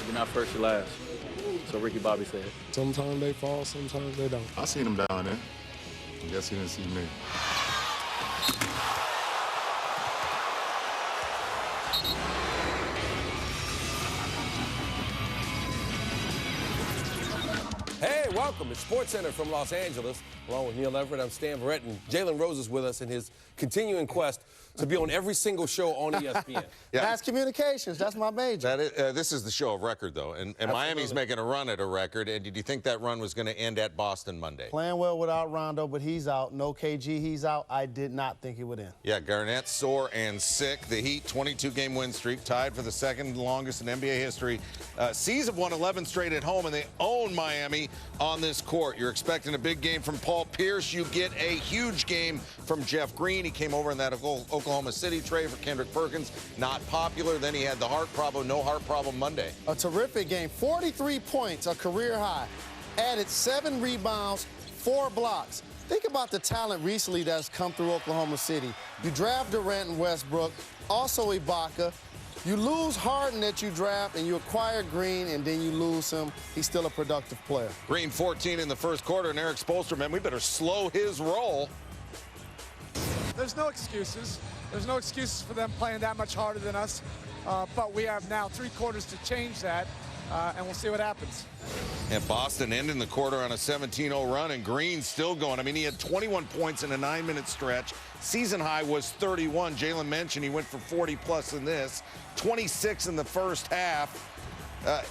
You're not first, you're last. So Ricky Bobby said. Sometimes they fall, sometimes they don't. I seen him down there. I guess he didn't see me. Hey, welcome. It's Sportscenter from Los Angeles. Along with Neil Everett, I'm Stan Verrett, and Jalen Rose is with us in his continuing quest to be on every single show on ESPN. Yeah. Mass communications, that's my major. This is the show of record, though, and Miami's making a run at a record. And did you think that run was going to end at Boston Monday? Playing well without Rondo, but he's out. No KG, he's out. I did not think it would end. Yeah, Garnett sore and sick. The Heat, 22-game win streak, tied for the second longest in NBA history. C's have won 11 straight at home, and they own Miami on this court. You're expecting a big game from Paul Pierce. You get a huge game from Jeff Green. He came over in that Oklahoma City trade for Kendrick Perkins. Not popular. Then he had the heart problem. No heart problem Monday. A terrific game. 43 points, a career high. Added 7 rebounds, 4 blocks. Think about the talent recently that's come through Oklahoma City. You draft Durant and Westbrook, also Ibaka. You lose Harden that you draft, and you acquire Green, and then you lose him. He's still a productive player. Green 14 in the first quarter, and Eric Spoelstra, man, we better slow his roll. There's no excuses. There's no excuses for them playing that much harder than us. But we have now 3 quarters to change that, and we'll see what happens. And Boston ending the quarter on a 17-0 run, and Green still going. I mean, he had 21 points in a 9-minute stretch. Season high was 31. Jalen mentioned he went for 40-plus in this. 26 in the first half.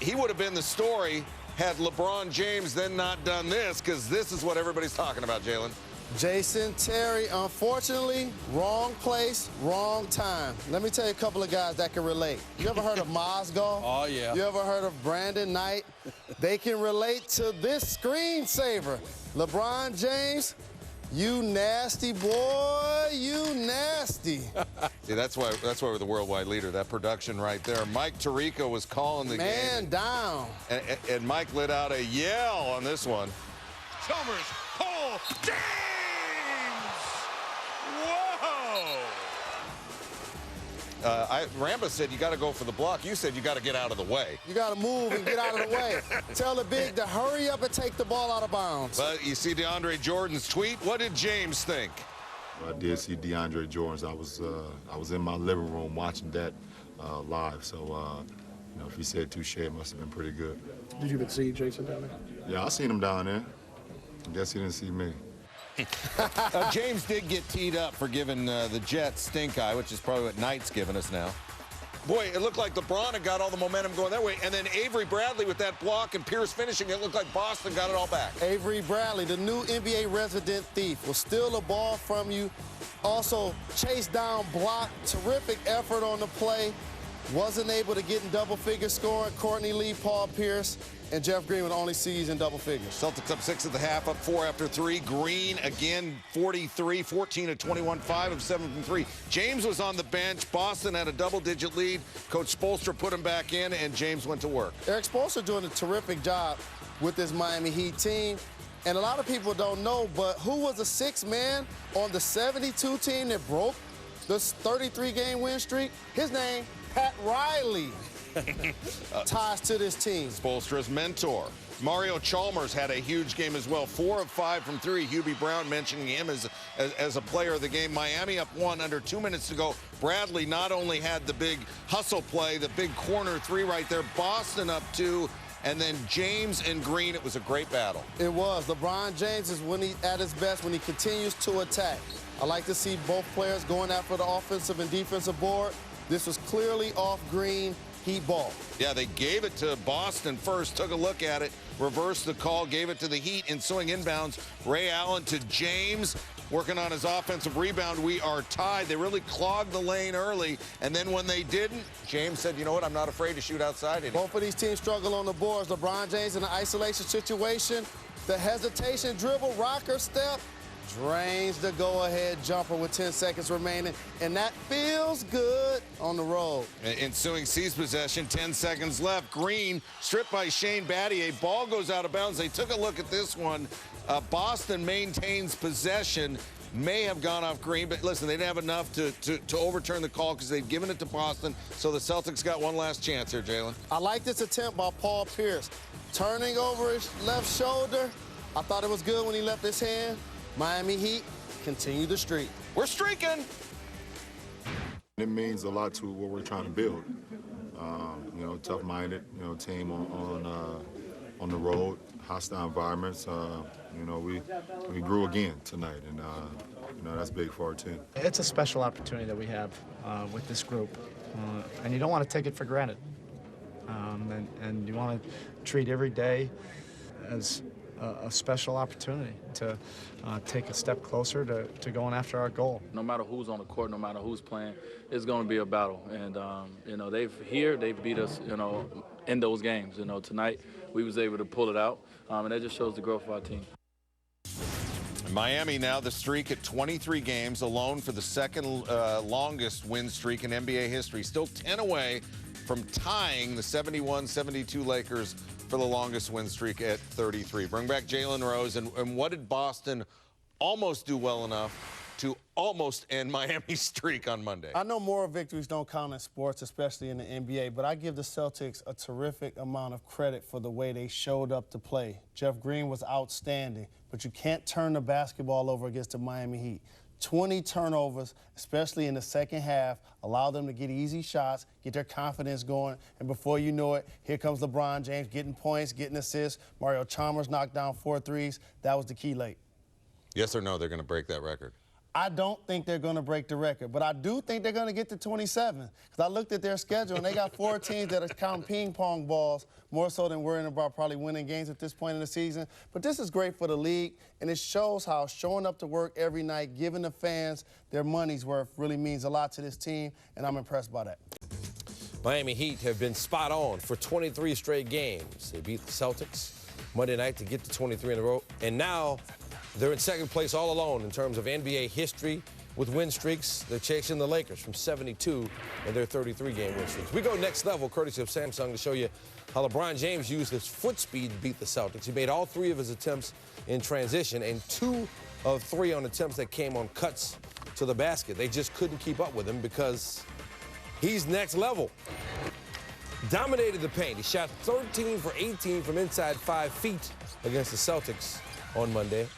He would have been the story had LeBron James then not done this, because this is what everybody's talking about, Jalen. Jason Terry, unfortunately, wrong place, wrong time. Let me tell you a couple of guys that can relate. You ever heard of Mozgov? Oh, yeah. You ever heard of Brandon Knight? They can relate to this screensaver. LeBron James, you nasty boy, you nasty. See, that's why we're the worldwide leader, that production right there. Mike Tirico was calling the game. Man down. And Mike let out a yell on this one. Chalmers, pull, James! Whoa! Ramba said you got to go for the block. You said you got to get out of the way. You got to move and get out of the way. Tell the big to hurry up and take the ball out of bounds. But you see DeAndre Jordan's tweet. What did James think? I did see DeAndre Jordan's. I was in my living room watching that live. So, you know, if he said touche, it must have been pretty good. Did you even see Jason down there? Yeah, I seen him down there. I guess he didn't see me. James did get teed up for giving the Jets stink eye, which is probably what Knight's giving us now. Boy, it looked like LeBron had got all the momentum going that way. And then Avery Bradley with that block and Pierce finishing, it looked like Boston got it all back. Avery Bradley, the new NBA resident thief, will steal the ball from you. Also, chase down, block, terrific effort on the play. Wasn't able to get in double-figure scoring. Courtney Lee, Paul Pierce, and Jeff Green with only C's in double figures. Celtics up 6 at the half, up 4 after 3. Green again, 43, 14 of 21, 5 of 7 from 3. James was on the bench. Boston had a double-digit lead. Coach Spoelstra put him back in, and James went to work. Eric Spoelstra doing a terrific job with this Miami Heat team. And a lot of people don't know, but who was the 6th man on the 72 team that broke this 33-game win streak? His name, Pat Riley. Ties to this team. Spoelstra's mentor. Mario Chalmers had a huge game as well. 4 of 5 from 3. Hubie Brown mentioning him as a player of the game. Miami up 1 under 2 minutes to go. Bradley not only had the big hustle play, the big corner 3 right there. Boston up 2. And then James and Green, it was a great battle. It was. LeBron James is when he at his best when he continues to attack. I like to see both players going after the offensive and defensive board. This was clearly off Green. Heat ball. Yeah, they gave it to Boston first, took a look at it, reversed the call, gave it to the Heat, ensuing inbounds. Ray Allen to James, working on his offensive rebound. We are tied. They really clogged the lane early, and then when they didn't, James said, you know what, I'm not afraid to shoot outside anymore. Both of these teams struggle on the boards. LeBron James in an isolation situation, the hesitation, dribble, rocker step, drains the go-ahead jumper with 10 seconds remaining, and that feels good on the road. Ensuing C's possession, 10 seconds left. Green stripped by Shane Battier. Ball goes out of bounds. They took a look at this one. Boston maintains possession. may have gone off green, but listen, they didn't have enough to overturn the call because they'd given it to Boston. So the Celtics got one last chance here, Jalen. I like this attempt by Paul Pierce. Turning over his left shoulder. I thought it was good when he left his hand. Miami Heat continue the streak. We're streaking. It means a lot to what we're trying to build. You know, tough-minded, you know, team on the road, hostile environments. You know, we grew again tonight, and you know, that's big for our team. It's a special opportunity that we have with this group, and you don't want to take it for granted. And you want to treat every day as a special opportunity to take a step closer to going after our goal. No matter who's on the court, no matter who's playing, it's going to be a battle. And, you know, they've beat us, you know, in those games. You know, tonight we was able to pull it out, and that just shows the growth of our team. Miami now the streak at 23 games, alone for the second longest win streak in NBA history. Still 10 away from tying the 71-72 Lakers for the longest win streak at 33. Bring back Jalen Rose, and what did Boston almost do well enough to almost end Miami's streak on Monday? I know moral victories don't count in sports, especially in the NBA, but I give the Celtics a terrific amount of credit for the way they showed up to play. Jeff Green was outstanding, but you can't turn the basketball over against the Miami Heat. 20 turnovers, especially in the second half, allow them to get easy shots, get their confidence going, and before you know it, here comes LeBron James getting points, getting assists. Mario Chalmers knocked down 4 threes. That was the key late. Yes or no, they're going to break that record? I don't think they're going to break the record, but I do think they're going to get to 27 because I looked at their schedule, and they got 4 teams that are counting ping-pong balls more so than worrying about probably winning games at this point in the season. But this is great for the league, and it shows how showing up to work every night, giving the fans their money's worth really means a lot to this team, and I'm impressed by that. Miami Heat have been spot on for 23 straight games. They beat the Celtics Monday night to get to 23 in a row, and now they're in second place all alone in terms of NBA history with win streaks. They're chasing the Lakers from 72 and their 33-game win streaks. We go next level, courtesy of Samsung, to show you how LeBron James used his foot speed to beat the Celtics. He made all 3 of his attempts in transition and 2 of 3 on attempts that came on cuts to the basket. They just couldn't keep up with him because he's next level. Dominated the paint. He shot 13 for 18 from inside 5 feet against the Celtics on Monday.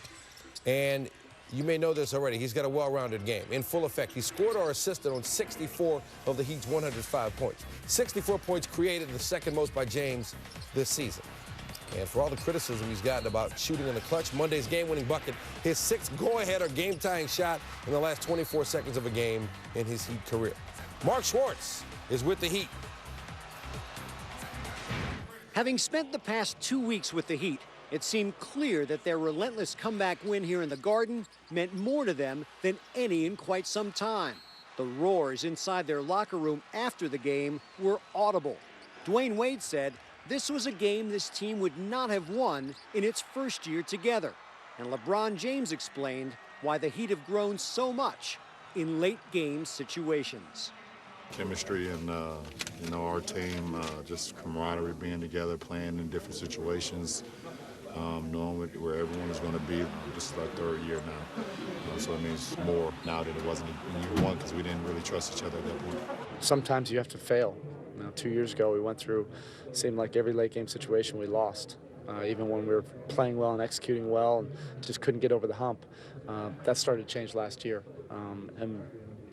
And you may know this already. He's got a well-rounded game. In full effect, he scored or assisted on 64 of the Heat's 105 points. 64 points created, the second most by James this season. And for all the criticism he's gotten about shooting in the clutch, Monday's game-winning bucket, his 6th go-ahead or game-tying shot in the last 24 seconds of a game in his Heat career. Mark Schwartz is with the Heat. Having spent the past 2 weeks with the Heat, it seemed clear that their relentless comeback win here in the Garden meant more to them than any in quite some time. The roars inside their locker room after the game were audible. Dwayne Wade said this was a game this team would not have won in its first year together. And LeBron James explained why the Heat have grown so much in late-game situations. Chemistry and, you know, our team, just camaraderie, being together, playing in different situations, knowing where everyone is going to be. This is our 3rd year now, so it means more now than it wasn't in year 1 because we didn't really trust each other at that point. Sometimes you have to fail. You know, 2 years ago, we went through, seemed like every late-game situation we lost. Even when we were playing well and executing well and just couldn't get over the hump. That started to change last year. And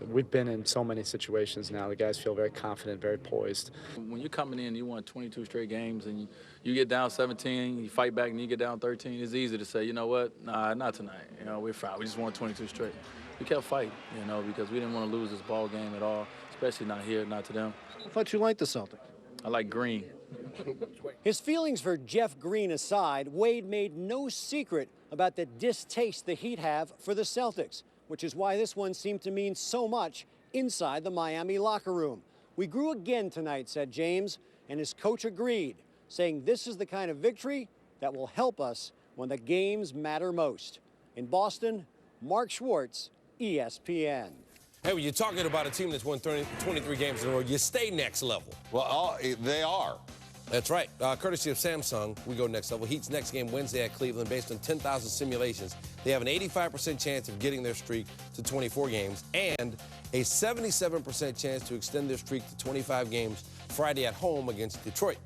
we've been in so many situations now. The guys feel very confident, very poised. When you're coming in, you won 22 straight games, and you get down 17, you fight back, and you get down 13. It's easy to say, you know what, nah, not tonight. You know, we're fine. We just won 22 straight. We kept fighting, you know, because we didn't want to lose this ball game at all, especially not here, not to them. I thought you liked the Celtics. I like green. His feelings for Jeff Green aside, Wade made no secret about the distaste the Heat have for the Celtics, which is why this one seemed to mean so much inside the Miami locker room. We grew again tonight, said James, and his coach agreed, saying this is the kind of victory that will help us when the games matter most. In Boston, Mark Schwartz, ESPN. Hey, when you're talking about a team that's won 23 games in a row, you stay next level. Well, they are. That's right. Courtesy of Samsung, we go next level. Heat's next game Wednesday at Cleveland. Based on 10,000 simulations, they have an 85% chance of getting their streak to 24 games and a 77% chance to extend their streak to 25 games Friday at home against Detroit.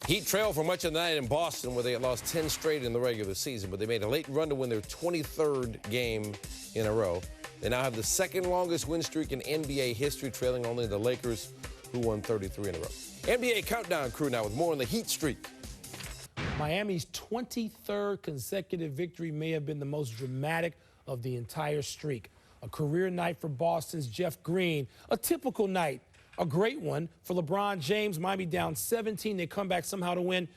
Heat trailed for much of the night in Boston, where they had lost 10 straight in the regular season, but they made a late run to win their 23rd game in a row. They now have the second longest win streak in NBA history, trailing only the Lakers, who won 33 in a row. NBA Countdown crew now with more on the Heat streak. Miami's 23rd consecutive victory may have been the most dramatic of the entire streak. A career night for Boston's Jeff Green, a typical night, a great one for LeBron James. Miami down 17, they come back somehow to win.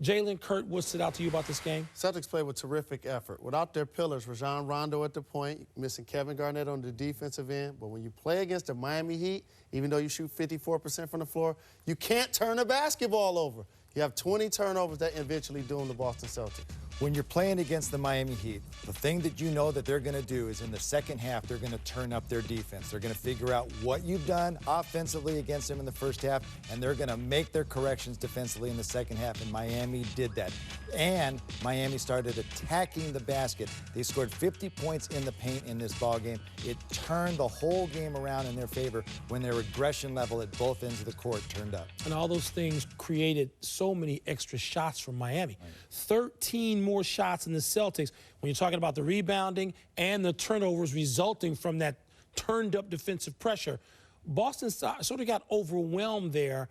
Jalen, Kurt, what stood out to you about this game? Celtics played with terrific effort. Without their pillars, Rajon Rondo at the point, missing Kevin Garnett on the defensive end. But when you play against the Miami Heat, even though you shoot 54% from the floor, you can't turn the basketball over. You have 20 turnovers that eventually doom the Boston Celtics. When you're playing against the Miami Heat, the thing that you know that they're going to do is in the second half, they're going to turn up their defense. They're going to figure out what you've done offensively against them in the first half, and they're going to make their corrections defensively in the second half, and Miami did that. And Miami started attacking the basket. They scored 50 points in the paint in this ballgame. It turned the whole game around in their favor when their aggression level at both ends of the court turned up. And all those things created so many extra shots from Miami. 13 more shots in the Celtics when you're talking about the rebounding and the turnovers resulting from that turned-up defensive pressure. Boston sort of got overwhelmed there.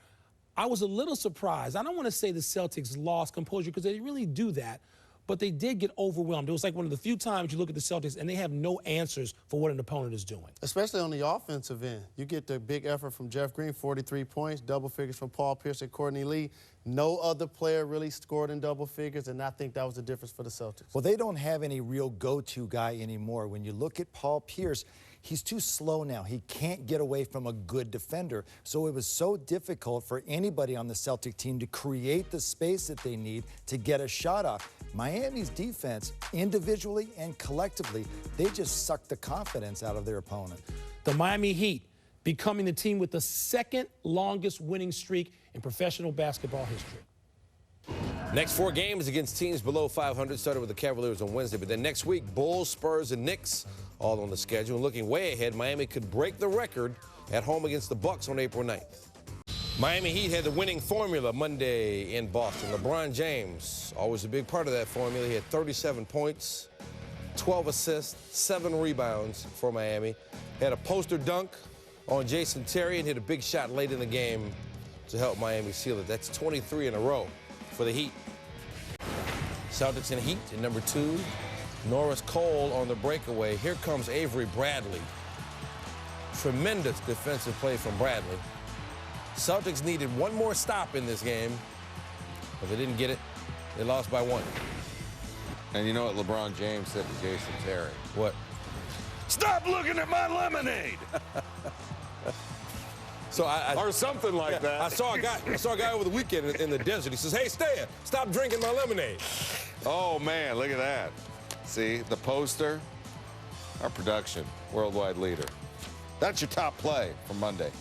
I was a little surprised. I don't want to say the Celtics lost composure because they didn't really do that, but they did get overwhelmed. It was like one of the few times you look at the Celtics and they have no answers for what an opponent is doing. Especially on the offensive end. You get the big effort from Jeff Green, 43 points, double figures from Paul Pierce and Courtney Lee. No other player really scored in double figures, and I think that was the difference for the Celtics. Well, they don't have any real go-to guy anymore. When you look at Paul Pierce, he's too slow now. He can't get away from a good defender. So it was so difficult for anybody on the Celtic team to create the space that they need to get a shot off. Miami's defense, individually and collectively, they just sucked the confidence out of their opponent. The Miami Heat becoming the team with the second longest winning streak in professional basketball history. Next 4 games against teams below 500 started with the Cavaliers on Wednesday, but then next week, Bulls, Spurs, and Knicks all on the schedule. And looking way ahead, Miami could break the record at home against the Bucks on April 9th. Miami Heat had the winning formula Monday in Boston. LeBron James, always a big part of that formula. He had 37 points, 12 assists, 7 rebounds for Miami. Had a poster dunk on Jason Terry and hit a big shot late in the game to help Miami seal it. That's 23 in a row for the Heat. Celtics and Heat in number 2. Norris Cole on the breakaway. Here comes Avery Bradley. Tremendous defensive play from Bradley. Celtics needed one more stop in this game, but they didn't get it. They lost by 1. And you know what LeBron James said to Jason Terry? What? Stop looking at my lemonade. So or something like that. I saw a guy over the weekend in the desert. He says, "Hey, Stan, stop drinking my lemonade." Oh, man, look at that. See, the poster, our production, worldwide leader. That's your top play from Monday.